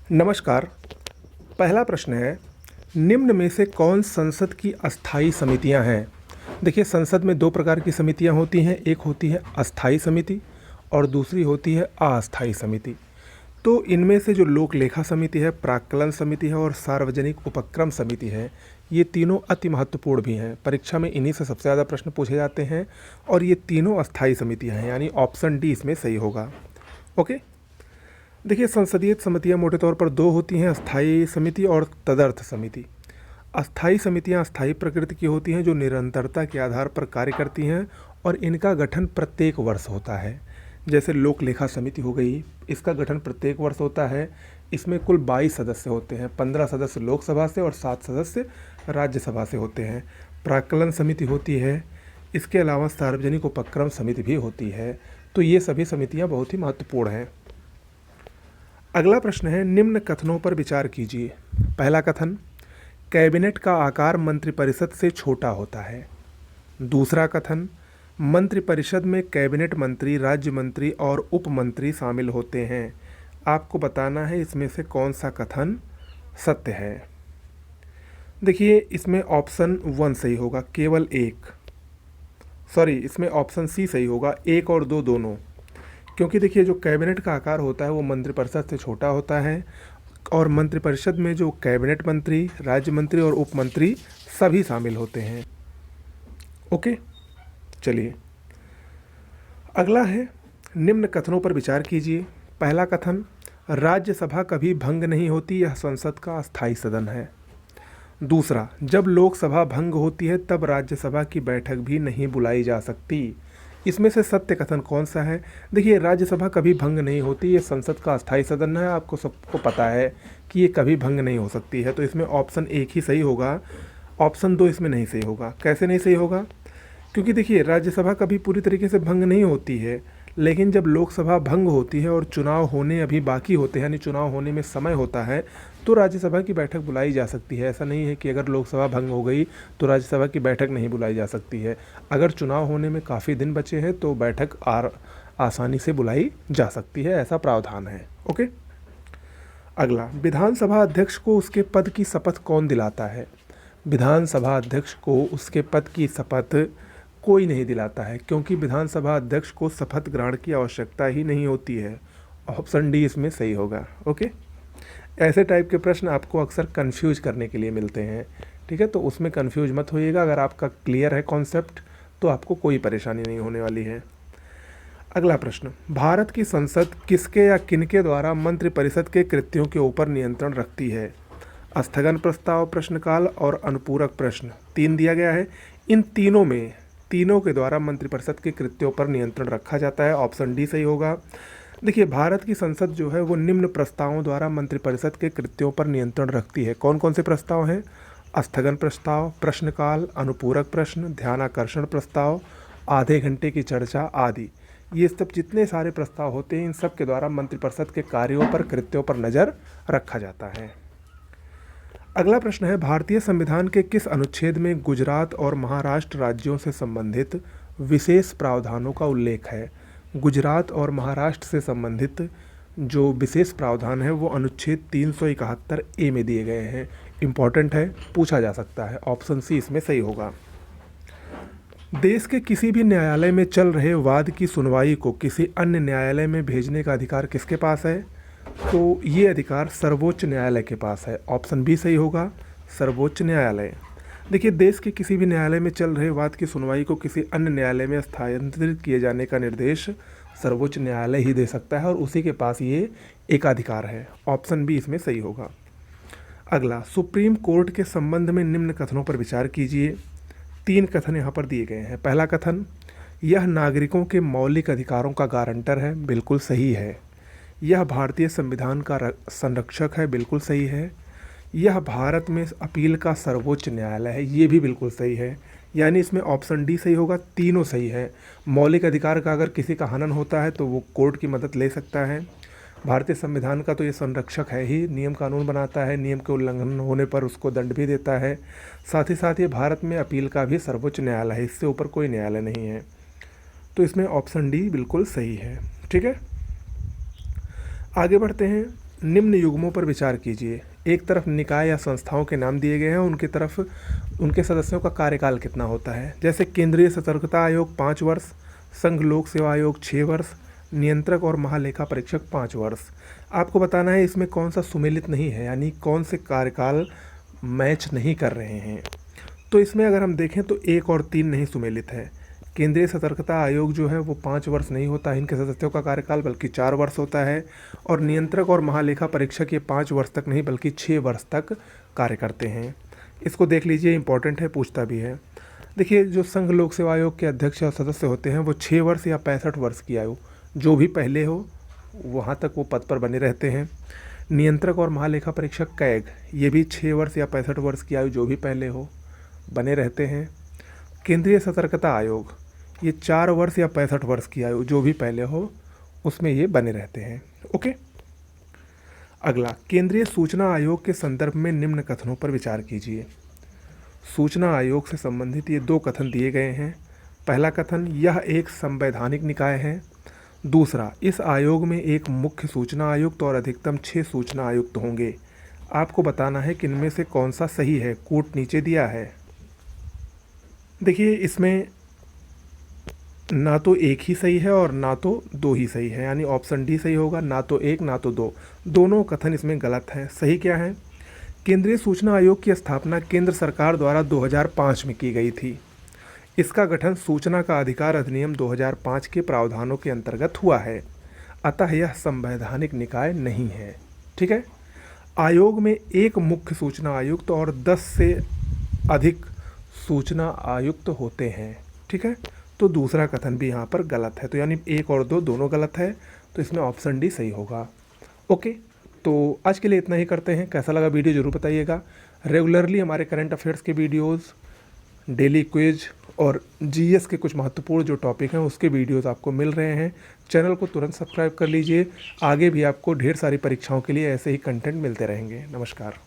नमस्कार। पहला प्रश्न है, निम्न में से कौन संसद की अस्थायी समितियां हैं? देखिए, संसद में दो प्रकार की समितियां होती हैं, एक होती है अस्थायी समिति और दूसरी होती है अस्थायी समिति। तो इनमें से जो लोक लेखा समिति है, प्राक्कलन समिति है और सार्वजनिक उपक्रम समिति है, ये तीनों अति महत्वपूर्ण भी हैं। परीक्षा में इन्हीं से सबसे ज़्यादा प्रश्न पूछे जाते हैं और ये तीनों अस्थायी समितियां हैं, यानी ऑप्शन डी इसमें सही होगा। ओके। देखिए, संसदीय समितियां मोटे तौर पर दो होती हैं, अस्थायी समिति और तदर्थ समिति। अस्थायी समितियां अस्थायी प्रकृति की होती हैं, जो निरंतरता के आधार पर कार्य करती हैं और इनका गठन प्रत्येक वर्ष होता है। जैसे लोक लेखा समिति हो गई, इसका गठन प्रत्येक वर्ष होता है। इसमें कुल 22 सदस्य होते हैं, 15 सदस्य लोकसभा से और 7 सदस्य राज्यसभा से होते हैं। प्राक्कलन समिति होती है, इसके अलावा सार्वजनिक उपक्रम समिति भी होती है। तो ये सभी समितियाँ बहुत ही महत्वपूर्ण हैं। अगला प्रश्न है, निम्न कथनों पर विचार कीजिए। पहला कथन, कैबिनेट का आकार मंत्रिपरिषद से छोटा होता है। दूसरा कथन, मंत्रिपरिषद में कैबिनेट मंत्री, राज्य मंत्री और उप मंत्री शामिल होते हैं। आपको बताना है इसमें से कौन सा कथन सत्य है। देखिए, इसमें ऑप्शन 1 सही होगा, केवल एक। इसमें ऑप्शन सी सही होगा, 1 और 2 दोनों। क्योंकि देखिए, जो कैबिनेट का आकार होता है वो मंत्रिपरिषद से छोटा होता है और मंत्रिपरिषद में जो कैबिनेट मंत्री, राज्य मंत्री और उप मंत्री सभी शामिल होते हैं। ओके, चलिए अगला है, निम्न कथनों पर विचार कीजिए। पहला कथन, राज्यसभा कभी भंग नहीं होती, यह संसद का अस्थायी सदन है। दूसरा, जब लोकसभा भंग होती है तब राज्यसभा की बैठक भी नहीं बुलाई जा सकती। इसमें से सत्य कथन कौन सा है? देखिए, राज्यसभा कभी भंग नहीं होती, ये संसद का अस्थायी सदन है, आपको सबको पता है कि ये कभी भंग नहीं हो सकती है। तो इसमें ऑप्शन 1 ही सही होगा, ऑप्शन 2 इसमें नहीं सही होगा। कैसे नहीं सही होगा? क्योंकि देखिए, राज्यसभा कभी पूरी तरीके से भंग नहीं होती है, लेकिन जब लोकसभा भंग होती है और चुनाव होने अभी बाकी होते हैं, यानी चुनाव होने में समय होता है, तो राज्यसभा की बैठक बुलाई जा सकती है। ऐसा नहीं है कि अगर लोकसभा भंग हो गई तो राज्यसभा की बैठक नहीं बुलाई जा सकती है। अगर चुनाव होने में काफ़ी दिन बचे हैं तो बैठक आसानी से बुलाई जा सकती है, ऐसा प्रावधान है। ओके। अगला, विधानसभा अध्यक्ष को उसके पद की शपथ कौन दिलाता है? विधानसभा अध्यक्ष को उसके पद की शपथ कोई नहीं दिलाता है, क्योंकि विधानसभा अध्यक्ष को शपथ ग्रहण की आवश्यकता ही नहीं होती है। ऑप्शन डी इसमें सही होगा। ओके। ऐसे टाइप के प्रश्न आपको अक्सर कंफ्यूज करने के लिए मिलते हैं, ठीक है, तो उसमें कंफ्यूज मत होइएगा। अगर आपका क्लियर है कॉन्सेप्ट तो आपको कोई परेशानी नहीं होने वाली है। अगला प्रश्न, भारत की संसद किसके या किनके द्वारा मंत्रिपरिषद के कृत्यों के ऊपर नियंत्रण रखती है? स्थगन प्रस्ताव, प्रश्नकाल और अनुपूरक प्रश्न 3 दिया गया है। इन तीनों के द्वारा मंत्रिपरिषद के कृत्यों पर नियंत्रण रखा जाता है। ऑप्शन डी सही होगा। देखिए, भारत की संसद जो है वो निम्न प्रस्तावों द्वारा मंत्रिपरिषद के कृत्यों पर नियंत्रण रखती है। कौन कौन से प्रस्ताव हैं? स्थगन प्रस्ताव, प्रश्नकाल, अनुपूरक प्रश्न, ध्यानाकर्षण प्रस्ताव, आधे घंटे की चर्चा आदि। ये सब जितने सारे प्रस्ताव होते हैं, इन सब के द्वारा मंत्रिपरिषद के कार्यों पर, कृत्यों पर नज़र रखा जाता है। अगला प्रश्न है, भारतीय संविधान के किस अनुच्छेद में गुजरात और महाराष्ट्र राज्यों से संबंधित विशेष प्रावधानों का उल्लेख है? गुजरात और महाराष्ट्र से संबंधित जो विशेष प्रावधान है वो अनुच्छेद 371 ए में दिए गए हैं। इम्पॉर्टेंट है, पूछा जा सकता है। ऑप्शन सी इसमें सही होगा। देश के किसी भी न्यायालय में चल रहे वाद की सुनवाई को किसी अन्य न्यायालय में भेजने का अधिकार किसके पास है? तो ये अधिकार सर्वोच्च न्यायालय के पास है। ऑप्शन बी सही होगा, सर्वोच्च न्यायालय। देखिए, देश के किसी भी न्यायालय में चल रहे वाद की सुनवाई को किसी अन्य न्यायालय में स्थानांतरित किए जाने का निर्देश सर्वोच्च न्यायालय ही दे सकता है और उसी के पास ये एकाधिकार है। ऑप्शन बी इसमें सही होगा। अगला, सुप्रीम कोर्ट के संबंध में निम्न कथनों पर विचार कीजिए। 3 कथन यहाँ पर दिए गए हैं। पहला कथन, यह नागरिकों के मौलिक अधिकारों का गारंटर है। बिल्कुल सही है। यह भारतीय संविधान का संरक्षक है। बिल्कुल सही है। यह भारत में अपील का सर्वोच्च न्यायालय है। ये भी बिल्कुल सही है। यानी इसमें ऑप्शन डी सही होगा, तीनों सही है। मौलिक अधिकार का अगर किसी का हनन होता है तो वो कोर्ट की मदद ले सकता है। भारतीय संविधान का तो ये संरक्षक है ही, नियम कानून बनाता है, नियम के उल्लंघन होने पर उसको दंड भी देता है। साथ ही साथ ये भारत में अपील का भी सर्वोच्च न्यायालय है, इससे ऊपर कोई न्यायालय नहीं है। तो इसमें ऑप्शन डी बिल्कुल सही है। ठीक है, आगे बढ़ते हैं। निम्न युग्मों पर विचार कीजिए। एक तरफ निकाय या संस्थाओं के नाम दिए गए हैं, उनकी तरफ उनके सदस्यों का कार्यकाल कितना होता है। जैसे केंद्रीय सतर्कता आयोग 5 वर्ष, संघ लोक सेवा आयोग 6 वर्ष, नियंत्रक और महालेखा परीक्षक 5 वर्ष। आपको बताना है इसमें कौन सा सुमेलित नहीं है, यानी कौन से कार्यकाल मैच नहीं कर रहे हैं। तो इसमें अगर हम देखें तो 1 और 3 नहीं सुमेलित है। केंद्रीय सतर्कता आयोग जो है वो 5 वर्ष नहीं होता है इनके सदस्यों का कार्यकाल, बल्कि 4 वर्ष होता है। और नियंत्रक और महालेखा परीक्षक ये 5 वर्ष तक नहीं बल्कि 6 वर्ष तक कार्य करते हैं। इसको देख लीजिए, इंपॉर्टेंट है, पूछता भी है। देखिए, जो संघ लोक सेवा आयोग के अध्यक्ष और सदस्य होते हैं वो 6 वर्ष या 65 वर्ष की आयु, जो भी पहले हो वहाँ तक वो पद पर बने रहते हैं। नियंत्रक और महालेखा परीक्षक कैग, ये भी 6 वर्ष या 65 वर्ष की आयु, जो भी पहले हो, बने रहते हैं। केंद्रीय सतर्कता आयोग, ये 4 वर्ष या 65 वर्ष की आयु, जो भी पहले हो उसमें ये बने रहते हैं। ओके। अगला, केंद्रीय सूचना आयोग के संदर्भ में निम्न कथनों पर विचार कीजिए। सूचना आयोग से संबंधित ये 2 कथन दिए गए हैं। पहला कथन, यह एक संवैधानिक निकाय है। दूसरा, इस आयोग में एक मुख्य सूचना आयुक्त और अधिकतम 6 सूचना आयुक्त होंगे। आपको बताना है कि इनमें से कौन सा सही है। कोट नीचे दिया है। देखिए, इसमें ना तो एक ही सही है और ना तो 2 ही सही है, यानी ऑप्शन डी सही होगा। ना तो 1 ना तो 2, दोनों कथन इसमें गलत हैं। सही क्या है? केंद्रीय सूचना आयोग की स्थापना केंद्र सरकार द्वारा 2005 में की गई थी। इसका गठन सूचना का अधिकार अधिनियम 2005 के प्रावधानों के अंतर्गत हुआ है, अतः यह संवैधानिक निकाय नहीं है। ठीक है। आयोग में एक मुख्य सूचना आयुक्त और 10 से अधिक सूचना आयुक्त होते हैं। ठीक है। तो दूसरा कथन भी यहाँ पर गलत है, तो यानी 1 और 2 दोनों गलत है, तो इसमें ऑप्शन डी सही होगा। ओके, तो आज के लिए इतना ही करते हैं। कैसा लगा वीडियो ज़रूर बताइएगा। रेगुलरली हमारे करंट अफेयर्स के वीडियोस, डेली क्विज और जीएस के कुछ महत्वपूर्ण जो टॉपिक हैं उसके वीडियोस आपको मिल रहे हैं। चैनल को तुरंत सब्सक्राइब कर लीजिए। आगे भी आपको ढेर सारी परीक्षाओं के लिए ऐसे ही कंटेंट मिलते रहेंगे। नमस्कार।